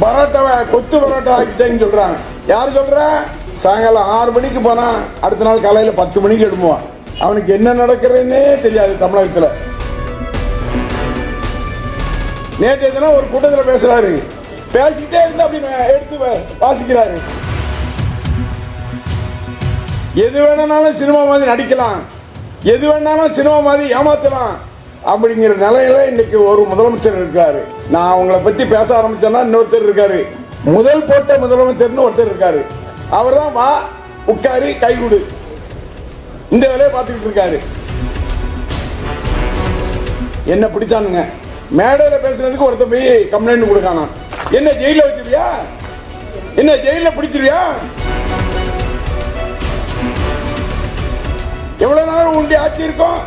பரோட்டாவை கொத்து பரோட்டா ஆக்கிட்டேன்னு சொல்றாங்க. யார் சொல்ற? சாயங்காலம் 6 மணிக்கு போனா அடுத்த நாள் காலையில 10 மணிக்கு எழுப்புவான். அவனுக்கு என்ன நடக்கிறதுன்னே தெரியாது தமிழகத்தில். நேற்று எதுனா ஒரு கூட்டத்தில் பேசுறாரு, பேசிக்கிட்டே இருந்தா அப்படின்னு எடுத்து வாசிக்கிறாரு. எது வேணாலும் சினிமா மாதிரி நடிக்கலாம், எது வேணாலும் சினிமா மாதிரி ஏமாத்தலாம் அப்படிங்கிற நிலையில இன்னைக்கு ஒரு முதலமைச்சர் இருக்காரு. நான் அவங்களை பத்தி பேச ஆரம்பிச்சேன்னா இன்னொருத்தர் இருக்காரு, முதல் போட்ட முதலமைச்சர்னு ஒருத்தர் இருக்காரு. அவர் தான் வா உட்காரு கை கொடு இந்த வேலையை பார்த்துக்கிட்டு இருக்காரு. என்ன பிடிச்சானுங்க, மேடையில பேசுறதுக்கு ஒருத்தர் போய் கம்ப்ளைண்ட் கொடுக்கானா, என்ன ஜெயில வச்சிருவியா, என்ன ஜெயில பிடிச்சிருவியா, எவ்வளவு நாள் உன்னுடைய ஆட்சி இருக்கும்,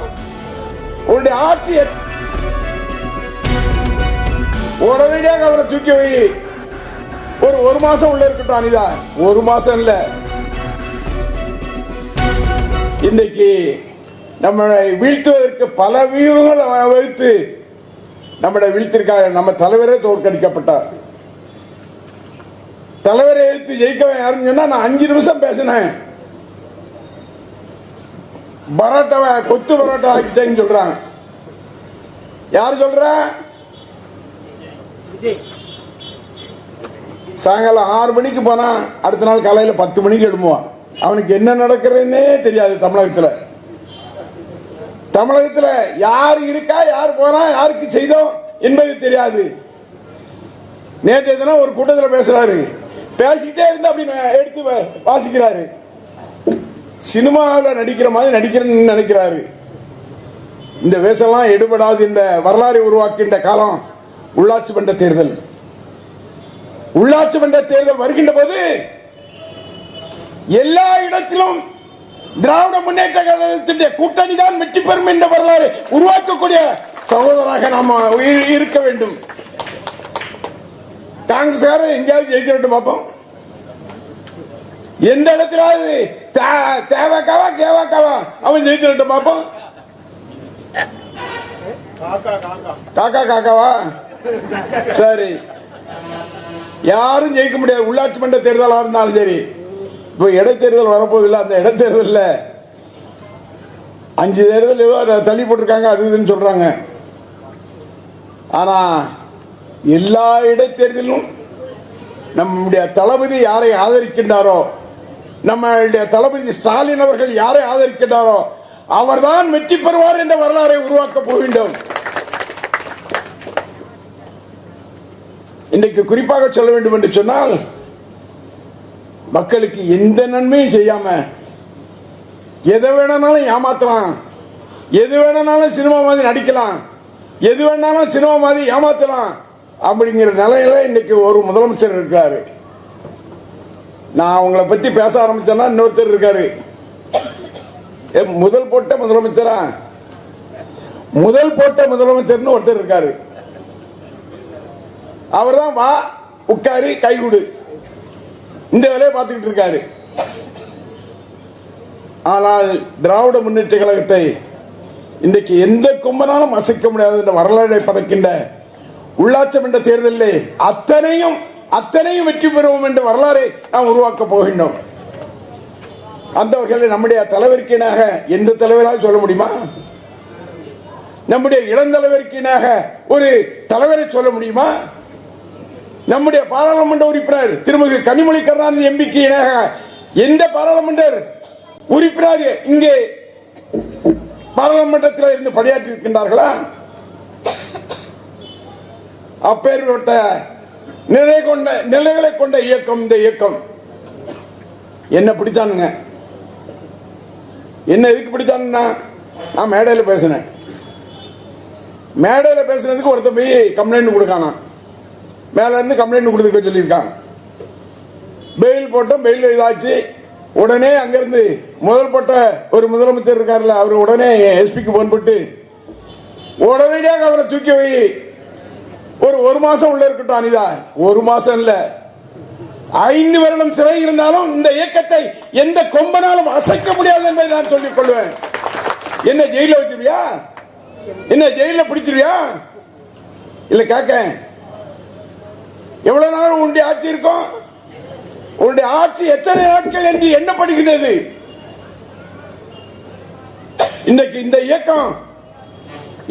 உன்னுடைய ஆட்சி உடனடியாக அவரை தூக்கி வை. ஒரு மாசம் உள்ள இருக்கட்டும் அனிதா, ஒரு மாசம் இல்ல. இன்னைக்கு நம்மளை வீழ்த்துவதற்கு பல வியூகங்கள் வைத்து நம்மளை வீழ்த்திருக்காங்க. நம்ம தலைவரே தோற்கடிக்கப்பட்டார். தலைவரை எதிர்த்து ஜெயிக்க யாருன்னு சொன்னா நான் 5 நிமிஷம் பேசினேன். பரோட்டாவை கொத்து பரோட்டா ஆக்கிட்டேன்னு சொல்றாங்க. யார் சொல்ற? சாயங்காலம் 6 மணிக்கு போனா அடுத்த நாள் காலையில 10 மணிக்கு எழுப்புவான். அவனுக்கு என்ன நடக்கிறதுன்னே தெரியாது தமிழகத்தில். தமிழகத்தில் யார் இருக்கா, யார் போனா, யாருக்கு செய்தோம் என்பது தெரியாது. நேற்று எதுனா ஒரு கூட்டத்தில் பேசுறாரு, பேசிக்கிட்டே இருந்தா அப்படின்னு எடுத்து வாசிக்கிறாரு. சினிமாவில் நடிக்கிற மாதிரி நடிக்கிறேன்னு நினைக்கிறாரு. இந்த வேஷம்லாம் எடுபடாது. இந்த வரலாறு உருவாக்கின்ற காலம் உள்ளாட்சி மன்ற தேர்தல். உள்ளாட்சி மன்ற தேர்தல் வருகின்ற போது எல்லா இடத்திலும் திராவிட முன்னேற்ற கழகத்தினுடைய கூட்டணி தான் வெற்றி பெறும் என்ற வரலாறு உருவாக்கக்கூடிய சகோதரராக நாம் இருக்க வேண்டும். காங்கிரஸ் எங்கேயாவது ஜெயிக்க பார்ப்போம். எந்த இடத்திலாவது தேவக்காவா கேவாக்காவா அவன் ஜெயிச்சு பார்ப்போம். காக்கா காக்காவா? சரி, யாரும் ஜெயிக்க முடியாது. உள்ளாட்சி மன்ற தேர்தலா இருந்தாலும் சரி. இப்ப இடைத்தேர்தல் வரப்போதில்லை. அந்த இடைத்தேர்தல் 5 தேர்தல் ஏதோ தள்ளி போட்டிருக்காங்க, அது இதுன்னு சொல்றாங்க. ஆனா எல்லா இடைத்தேர்தலும் நம்முடைய தளபதி யாரை ஆதரிக்கின்றாரோ, நம்முடைய தளபதி ஸ்டாலின் அவர்கள் யாரை ஆதரிக்கின்றாரோ அவர்தான் வெற்றி பெறுவார் என்ற வரலாறை உருவாக்க போகின்றோம். இன்றைக்கு குறிப்பாக சொல்ல வேண்டும் என்று சொன்னால், மக்களுக்கு எந்த நன்மையும் செய்யாம எதை வேணாலும் ஏமாத்தலாம், எது வேணாலும் சினிமா மாதிரி நடிக்கலாம், எது வேணாலும் சினிமா மாதிரி ஏமாத்தலாம் அப்படிங்கிற நிலையில இன்னைக்கு ஒரு முதலமைச்சர் இருக்காரு. நான் அவங்களை பத்தி பேச ஆரம்பிச்சேன்னா இன்னொருத்தர் இருக்காரு, முதல் போட்ட முதலமைச்சரா, முதல் போட்ட முதலமைச்சர்னு ஒருத்தர் இருக்காரு. அவர் தான் வா உட்காரு கை கொடு இந்த வேலையை பார்த்துக்கிட்டு இருக்காரு. ஆனால் திராவிட முன்னேற்ற கழகத்தை இன்றைக்கு எந்த கும்பனாலும் அசைக்க முடியாது என்ற வரலாறை படைக்கின்ற உள்ளாட்சி மன்ற தேர்தலில் அத்தனையும் வெற்றி பெறுவோம் என்ற வரலாறை நாம் உருவாக்க போகின்றோம். அந்த வகையில் நம்முடைய தலைவருக்கு இணையாக எந்த தலைவராக சொல்ல முடியுமா? நம்முடைய இளந்தலைவருக்கு இணையாக ஒரு தலைவரை சொல்ல முடியுமா? நம்முடைய பாராளுமன்ற உறுப்பினர் திருமதி கனிமொழி கருணாநிதி எம்பிக்கு இணையாக எந்த பாராளுமன்ற உறுப்பினர் இங்கே பாராளுமன்றத்தில் இருந்து பணியாற்றி இருக்கின்றார்களா? அப்பேற்பட்ட நிலைகளை கொண்ட இயக்கம் இந்த இயக்கம். என்ன பிடிச்சானுங்க, என்ன எதுக்கு பிடிச்சானுன்னா, நான் மேடையில் பேசினேன். மேடையில் பேசுனதுக்கு ஒருத்தர் போய் கம்ப்ளைண்ட் கொடுக்கானா, மேல இருந்து கம்ப்ளைண்ட் கொடுத்துக்க சொல்லியிருக்காங்க. பெயில் போட்டோம், பெயில் இதாச்சு. உடனே அங்கிருந்து முதல் போட்ட ஒரு முதலமைச்சர் இருக்காருல்ல, அவர் உடனே எஸ்பிக்கு போன் போட்டு உடனடியாக அவரை தூக்கி வை. ஒரு மாசம் உள்ள இருக்கட்டும் அனிதா, ஒரு மாசம் இல்ல 5 வருடம் சிறை இருந்தாலும் இந்த இயக்கத்தை எந்த கொம்பனாலும் அசைக்க முடியாது என்பதை நான் சொல்லிக் கொள்வேன். என்ன ஜெயில வச்சிருவியா, என்ன ஜெயில பிடிச்சிருவியா? இல்ல கேக்க எவ்வளவு நாள் உன்னுடைய ஆட்சி இருக்கும்? உன்னுடைய ஆட்சி எத்தனை நாட்கள் என்று எண்ணப்படுகிறது? இன்றைக்கு இந்த இயக்கம்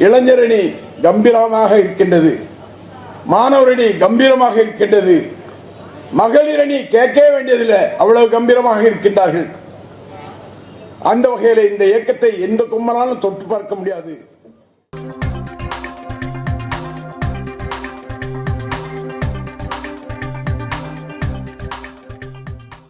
இளைஞரணி கம்பீரமாக இருக்கின்றது, மாணவரணி கம்பீரமாக இருக்கின்றது, மகளிரணி கேட்க வேண்டியதில்லை, அவ்வளவு கம்பீரமாக இருக்கின்றார்கள். அந்த வகையில் இந்த இயக்கத்தை எந்த கும்பலாலும் தொட்டு பார்க்க முடியாது.